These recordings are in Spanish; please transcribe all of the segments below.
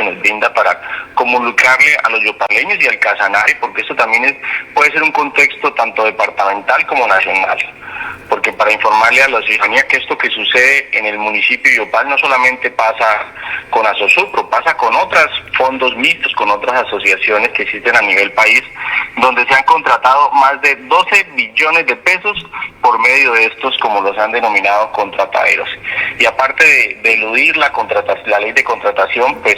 que nos brinda para comunicarle a los yopaleños y al Casanare, porque esto también puede ser un contexto tanto departamental como nacional. Porque para informarle a la ciudadanía que esto que sucede en el municipio de Yopal no solamente pasa con Asosupro, pasa con otros fondos mixtos, con otras asociaciones que existen a nivel país, donde se han contratado más de 12 billones de pesos por medio de estos, como los han denominado, contrataderos. Y aparte de eludir la ley de contratación, pues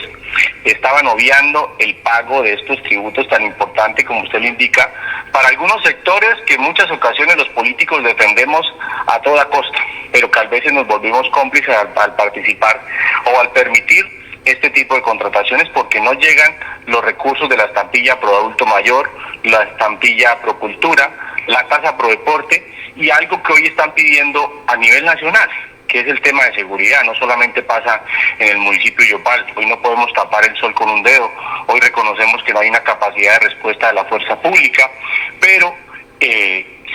estaban obviando el pago de estos tributos tan importantes, como usted lo indica, para algunos sectores que en muchas ocasiones los políticos defendemos a toda costa, pero que a veces nos volvimos cómplices al participar o al permitir este tipo de contrataciones, porque no llegan los recursos de la estampilla Pro Adulto Mayor, la estampilla Pro Cultura, la tasa Pro Deporte y algo que hoy están pidiendo a nivel nacional, que es el tema de seguridad. No solamente pasa en el municipio de Yopal, hoy no podemos tapar el sol con un dedo, hoy reconocemos que no hay una capacidad de respuesta de la fuerza pública, pero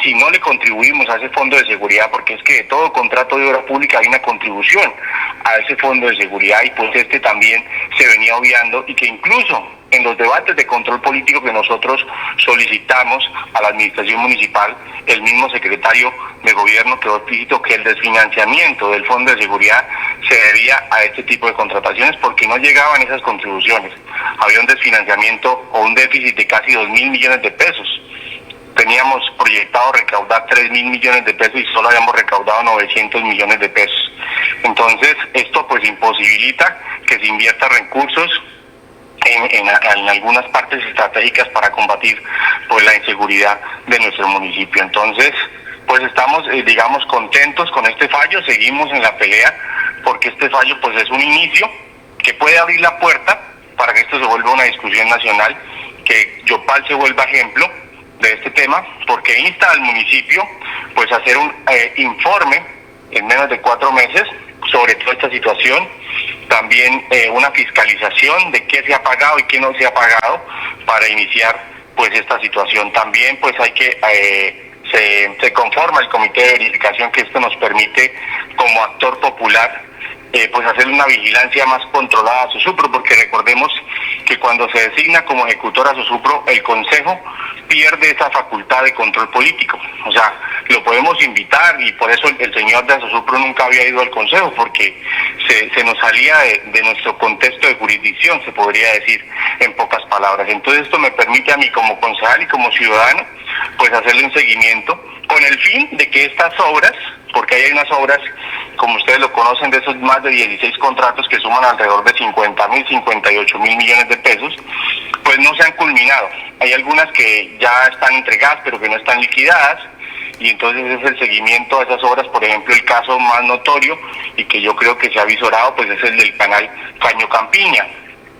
si no le contribuimos a ese fondo de seguridad, porque es que de todo contrato de obra pública hay una contribución a ese fondo de seguridad, y pues este también se venía obviando, y que incluso en los debates de control político que nosotros solicitamos a la administración municipal, el mismo secretario de gobierno quedó explícito que el desfinanciamiento del fondo de seguridad se debía a este tipo de contrataciones, porque no llegaban esas contribuciones. Había un desfinanciamiento o un déficit de casi 2.000 millones de pesos. Teníamos proyectado recaudar 3.000 millones de pesos y solo habíamos recaudado 900 millones de pesos. Entonces, esto pues imposibilita que se invierta recursos en algunas partes estratégicas para combatir pues la inseguridad de nuestro municipio. Entonces, pues estamos, digamos, contentos con este fallo, seguimos en la pelea, porque este fallo pues es un inicio que puede abrir la puerta para que esto se vuelva una discusión nacional, que Yopal se vuelva ejemplo de este tema, porque insta al municipio pues a hacer un informe en menos de 4 meses sobre toda esta situación, también una fiscalización de qué se ha pagado y qué no se ha pagado para iniciar pues esta situación. También pues hay que se conforma el comité de verificación, que esto nos permite como actor popular pues hacer una vigilancia más controlada a Asosupro, porque recordemos que cuando se designa como ejecutor a Asosupro, el Consejo pierde esa facultad de control político. O sea, lo podemos invitar, y por eso el señor de Asosupro nunca había ido al Consejo, porque se nos salía de nuestro contexto de jurisdicción, se podría decir en pocas palabras. Entonces esto me permite a mí como concejal y como ciudadano pues hacerle un seguimiento con el fin de que estas obras, porque hay unas obras, como ustedes lo conocen, de esos más de 16 contratos que suman alrededor de 50.000, 58.000 millones de pesos, pues no se han culminado. Hay algunas que ya están entregadas pero que no están liquidadas, y entonces es el seguimiento a esas obras. Por ejemplo, el caso más notorio y que yo creo que se ha visorado pues es el del canal Caño Campiña,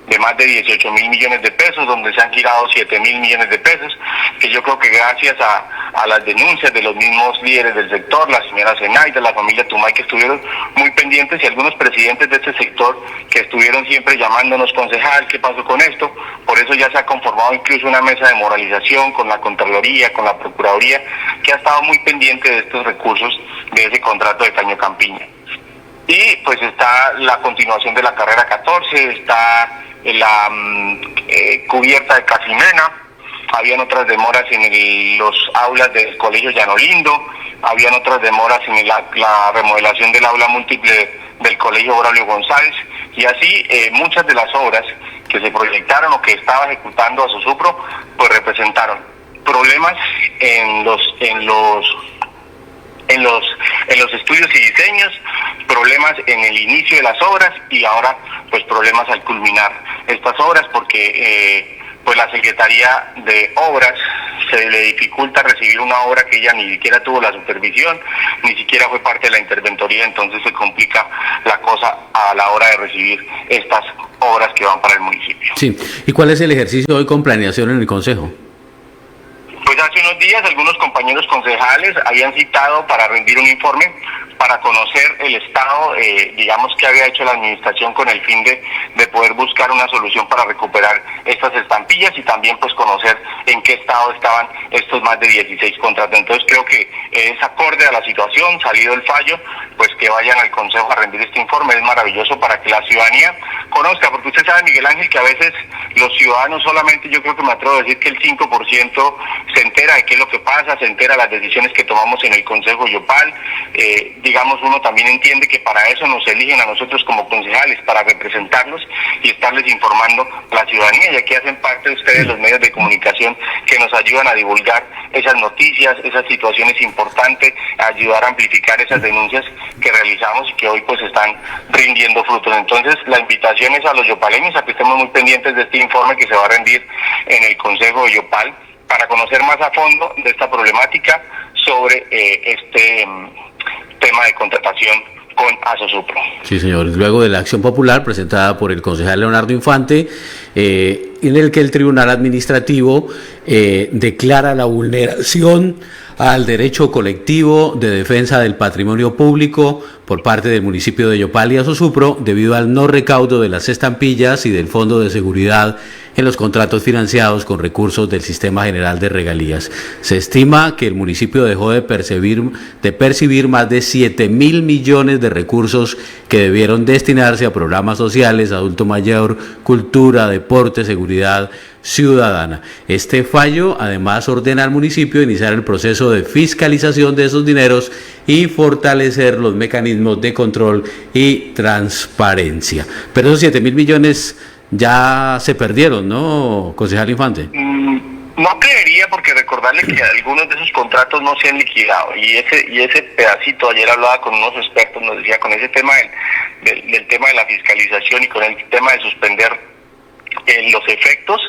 de más de 18.000 millones de pesos, donde se han girado 7.000 millones de pesos, que yo creo que gracias a las denuncias de los mismos líderes del sector, la señora Zenaida, la familia Tumay, que estuvieron muy pendientes, y algunos presidentes de este sector que estuvieron siempre llamándonos: concejal, ¿qué pasó con esto? Por eso ya se ha conformado incluso una mesa de moralización con la Contraloría, con la Procuraduría, que ha estado muy pendiente de estos recursos de ese contrato de Caño Campiña. Y pues está la continuación de la carrera 14, está la cubierta de Casimena, habían otras demoras en los aulas del Colegio Llano Lindo, habían otras demoras en la remodelación del aula múltiple del Colegio Braulio González, y así muchas de las obras que se proyectaron o que estaba ejecutando Asosupro pues representaron problemas en los estudios y diseños, problemas en el inicio de las obras, y ahora pues problemas al culminar estas obras, porque pues la Secretaría de Obras se le dificulta recibir una obra que ella ni siquiera tuvo la supervisión, ni siquiera fue parte de la interventoría. Entonces se complica la cosa a la hora de recibir estas obras que van para el municipio. Sí. ¿Y cuál es el ejercicio hoy con planeación en el Consejo? Pues hace unos días algunos compañeros concejales habían citado para rendir un informe para conocer el estado, digamos, que había hecho la administración con el fin de poder buscar una solución para recuperar estas estampillas y también pues conocer en qué estado estaban estos más de 16 contratos. Entonces creo que es acorde a la situación, salido el fallo, pues que vayan al Consejo a rendir este informe. Es maravilloso para que la ciudadanía conozca, porque usted sabe, Miguel Ángel, que a veces los ciudadanos solamente, yo creo que me atrevo a decir que el 5% se entera de qué es lo que pasa, se entera de las decisiones que tomamos en el Consejo Yopal. Digamos, uno también entiende que para eso nos eligen a nosotros como concejales, para representarlos y estarles informando a la ciudadanía, y aquí hacen parte ustedes, los medios de comunicación, que nos ayudan a divulgar esas noticias, esas situaciones importantes, a ayudar a amplificar esas denuncias que realizamos y que hoy pues están rindiendo frutos. Entonces la invitación es a los yopaleños a que estemos muy pendientes de este informe que se va a rendir en el Consejo de Yopal para conocer más a fondo de esta problemática sobre este tema de contratación con Asosupro. Sí, señor. Luego de la acción popular presentada por el concejal Leonardo Infante, en el que el Tribunal Administrativo declara la vulneración al derecho colectivo de defensa del patrimonio público por parte del municipio de Yopal y Asosupro debido al no recaudo de las estampillas y del Fondo de Seguridad en los contratos financiados con recursos del Sistema General de Regalías. Se estima que el municipio dejó de percibir más de 7.000 millones de recursos que debieron destinarse a programas sociales, adulto mayor, cultura, deporte, seguridad ciudadana. Este fallo además ordena al municipio iniciar el proceso de fiscalización de esos dineros y fortalecer los mecanismos de control y transparencia. Pero esos 7.000 millones ya se perdieron, ¿no, concejal Infante? No creería, porque recordarle que algunos de esos contratos no se han liquidado, y ese pedacito, ayer hablaba con unos expertos, nos decía, con ese tema del tema de la fiscalización y con el tema de suspender los efectos,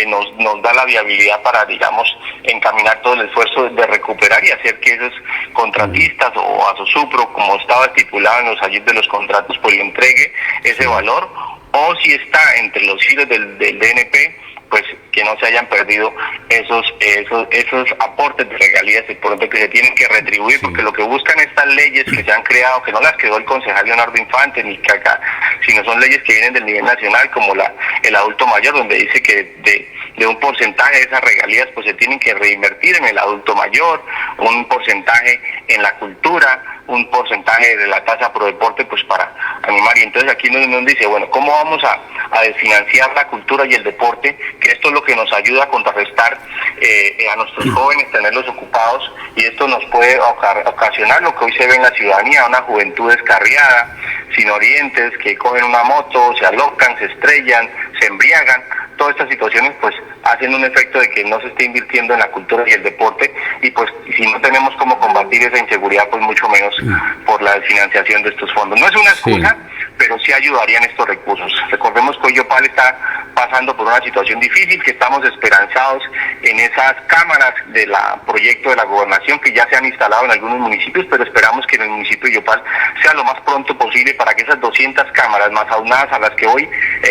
nos da la viabilidad para, digamos, encaminar todo el esfuerzo de recuperar y hacer que esos contratistas o Asosupro, como estaba estipulado en los ayer de los contratos, pues le entregue ese valor, o si está entre los giros del DNP, pues que no se hayan perdido esos aportes de regalías importantes que se tienen que retribuir, porque lo que buscan estas leyes que se han creado, que no las creó el concejal Leonardo Infante ni Caca, sino son leyes que vienen del nivel nacional, como el adulto mayor, donde dice que de un porcentaje de esas regalías pues se tienen que reinvertir en el adulto mayor, un porcentaje en la cultura, un porcentaje de la tasa pro deporte pues para animar. Y entonces aquí nos dice, bueno, ¿cómo vamos a desfinanciar la cultura y el deporte? Que esto es lo que nos ayuda a contrarrestar a nuestros jóvenes, tenerlos ocupados, y esto nos puede ocasionar lo que hoy se ve en la ciudadanía, una juventud descarriada, sin orientes, que cogen una moto, se alocan, se estrellan, se embriagan. Todas estas situaciones pues hacen un efecto de que no se esté invirtiendo en la cultura y el deporte, y pues si no tenemos cómo combatir esa inseguridad, pues mucho menos por la financiación de estos fondos. No es una excusa, pero sí ayudarían estos recursos. Recordemos que hoy Yopal está pasando por una situación difícil, que estamos esperanzados en esas cámaras del proyecto de la gobernación que ya se han instalado en algunos municipios, pero esperamos que en el municipio de Yopal sea lo más pronto posible para que esas 200 cámaras más aunadas a las que hoy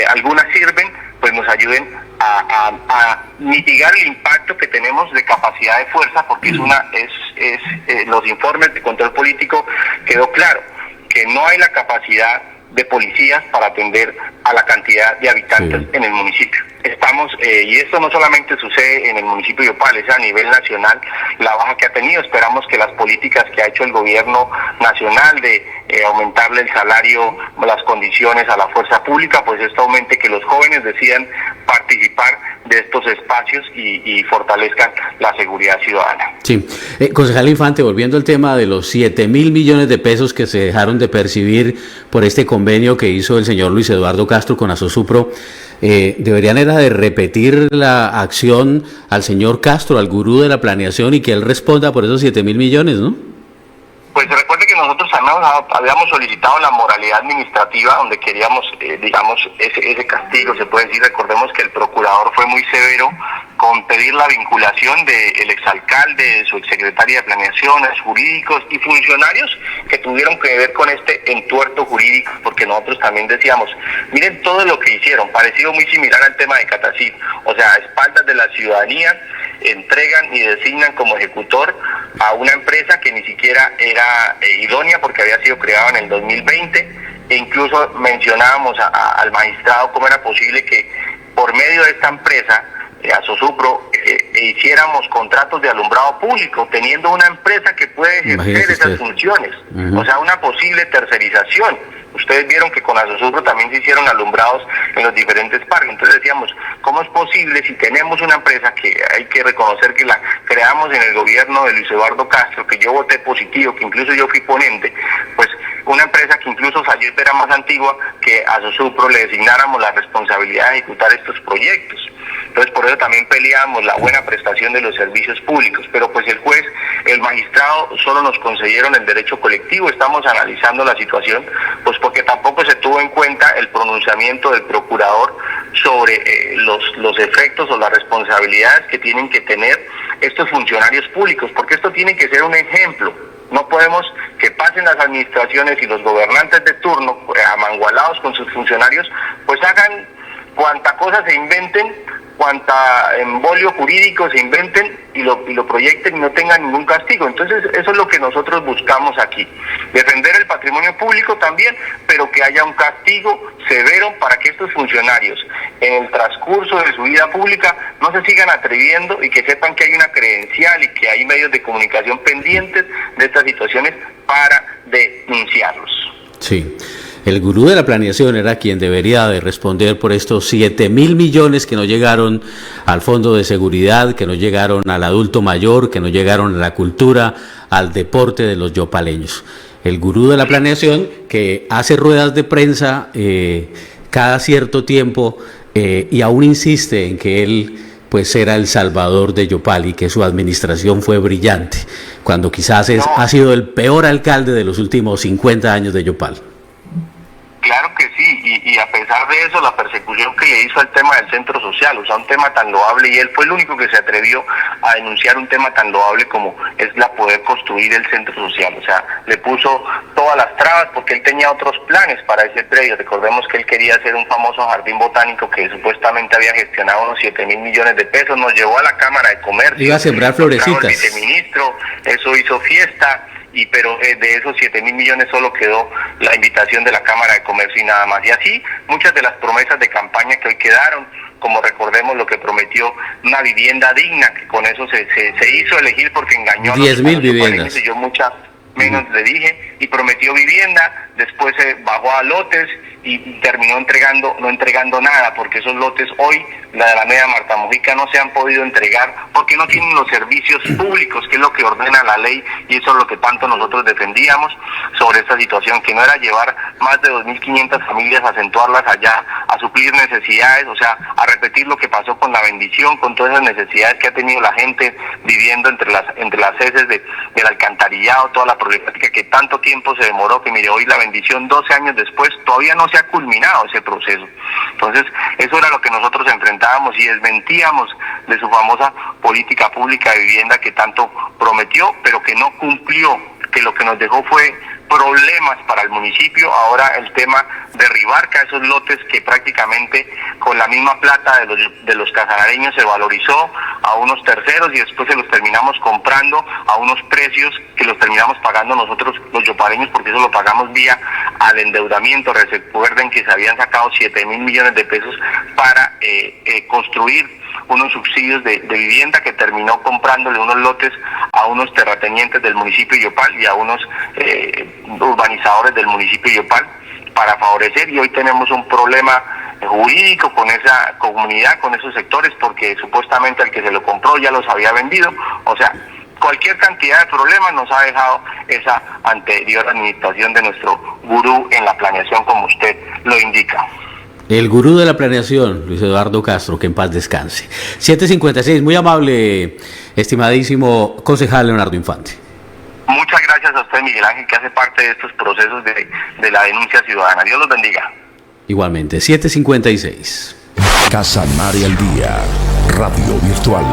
algunas sirven, pues nos ayuden a mitigar el impacto que tenemos de capacidad de fuerza, porque los informes de control político quedó claro que no hay la capacidad de policías para atender a la cantidad de habitantes en el municipio. Estamos, y esto no solamente sucede en el municipio de Yopal, es a nivel nacional la baja que ha tenido. Esperamos que las políticas que ha hecho el gobierno nacional de aumentarle el salario, las condiciones a la fuerza pública, pues esto aumente, que los jóvenes decidan participar de estos espacios y fortalezcan la seguridad ciudadana. Sí. Concejal Infante, volviendo al tema de los 7.000 millones de pesos que se dejaron de percibir por este convenio que hizo el señor Luis Eduardo Castro con Asosupro, deberían era de repetir la acción al señor Castro, al gurú de la planeación, y que él responda por esos 7.000 millones, ¿no? Pues recuerde que nosotros habíamos solicitado la moralidad administrativa, donde queríamos, digamos, ese castigo, se puede decir. Recordemos que el procurador fue muy severo con pedir la vinculación del exalcalde, de su exsecretaria de Planeación, jurídicos y funcionarios que tuvieron que ver con este entuerto jurídico, porque nosotros también decíamos, miren todo lo que hicieron, parecido muy similar al tema de Catacit, o sea, a espaldas de la ciudadanía, entregan y designan como ejecutor a una empresa que ni siquiera era idónea porque había sido creada en el 2020, e incluso mencionábamos al magistrado cómo era posible que por medio de esta empresa, Asosupro, hiciéramos contratos de alumbrado público, teniendo una empresa que puede ejercer esas funciones, o sea, una posible tercerización. Ustedes vieron que con Asosupro también se hicieron alumbrados en los diferentes parques. Entonces decíamos, ¿cómo es posible si tenemos una empresa que hay que reconocer que la creamos en el gobierno de Luis Eduardo Castro, que yo voté positivo, que incluso yo fui ponente, pues una empresa que incluso Sayet era más antigua, que a Asosupro le designáramos la responsabilidad de ejecutar estos proyectos? Entonces por eso también peleamos la buena prestación de los servicios públicos, pero pues el juez, el magistrado solo nos concedieron el derecho colectivo. Estamos analizando la situación, pues porque tampoco se tuvo en cuenta el pronunciamiento del procurador sobre los efectos o las responsabilidades que tienen que tener estos funcionarios públicos, porque esto tiene que ser un ejemplo. No podemos que pasen las administraciones y los gobernantes de turno, amangualados con sus funcionarios, pues hagan cuanta cosa se inventen, cuanta embolio jurídico se inventen y lo proyecten y no tengan ningún castigo. Entonces eso es lo que nosotros buscamos aquí, defender el patrimonio público también, pero que haya un castigo severo para que estos funcionarios en el transcurso de su vida pública no se sigan atreviendo, y que sepan que hay una credencial y que hay medios de comunicación pendientes de estas situaciones para denunciarlos. Sí. El gurú de la planeación era quien debería de responder por estos 7.000 millones que no llegaron al fondo de seguridad, que no llegaron al adulto mayor, que no llegaron a la cultura, al deporte de los yopaleños. El gurú de la planeación que hace ruedas de prensa cada cierto tiempo y aún insiste en que él pues era el salvador de Yopal y que su administración fue brillante, cuando quizás ha sido el peor alcalde de los últimos 50 años de Yopal. Claro que sí, y a pesar de eso, la persecución que le hizo al tema del centro social, o sea, un tema tan loable, y él fue el único que se atrevió a denunciar un tema tan loable como es la poder construir el centro social. O sea, le puso todas las trabas porque él tenía otros planes para ese predio. Recordemos que él quería hacer un famoso jardín botánico que supuestamente había gestionado unos 7.000 millones de pesos, nos llevó a la Cámara de Comercio. Iba a sembrar florecitas. El viceministro, eso hizo fiesta. Pero de esos 7.000 millones solo quedó la invitación de la Cámara de Comercio y nada más. Y así muchas de las promesas de campaña que hoy quedaron, como recordemos lo que prometió una vivienda digna, que con eso se hizo elegir porque engañó 10.000 viviendas. Y yo muchas menos le dije, y prometió vivienda, después se bajó a lotes y terminó no entregando nada, porque esos lotes hoy, la de la Alameda Marta Mojica, no se han podido entregar porque no tienen los servicios públicos, que es lo que ordena la ley, y eso es lo que tanto nosotros defendíamos sobre esta situación, que no era llevar más de 2.500 familias a acentuarlas allá, a suplir necesidades, o sea, a repetir lo que pasó con la bendición, con todas esas necesidades que ha tenido la gente viviendo entre las heces del alcantarillado, toda la problemática que tanto tiempo se demoró, que mire, hoy la bendición 12 años después todavía no se ha culminado ese proceso. Entonces eso era lo que nosotros enfrentábamos y desmentíamos de su famosa política pública de vivienda que tanto prometió pero que no cumplió, que lo que nos dejó fue problemas para el municipio. Ahora el tema de Ribarca, esos lotes que prácticamente con la misma plata de los casanareños se valorizó a unos terceros y después se los terminamos comprando a unos precios que los terminamos pagando nosotros los yopareños, porque eso lo pagamos vía al endeudamiento. Recuerden que se habían sacado 7.000 millones de pesos para construir unos subsidios de vivienda, que terminó comprándole unos lotes a unos terratenientes del municipio de Yopal y a unos urbanizadores del municipio de Yopal para favorecer, y hoy tenemos un problema jurídico con esa comunidad, con esos sectores, porque supuestamente al que se lo compró ya los había vendido. O sea, cualquier cantidad de problemas nos ha dejado esa anterior administración de nuestro gurú en la planeación, como usted lo indica. El gurú de la planeación, Luis Eduardo Castro, que en paz descanse. 7:56, muy amable, estimadísimo concejal Leonardo Infante. Muchas gracias a usted, Miguel Ángel, que hace parte de estos procesos de la denuncia ciudadana. Dios los bendiga. Igualmente, 7:56. Casanare al Día, radio virtual.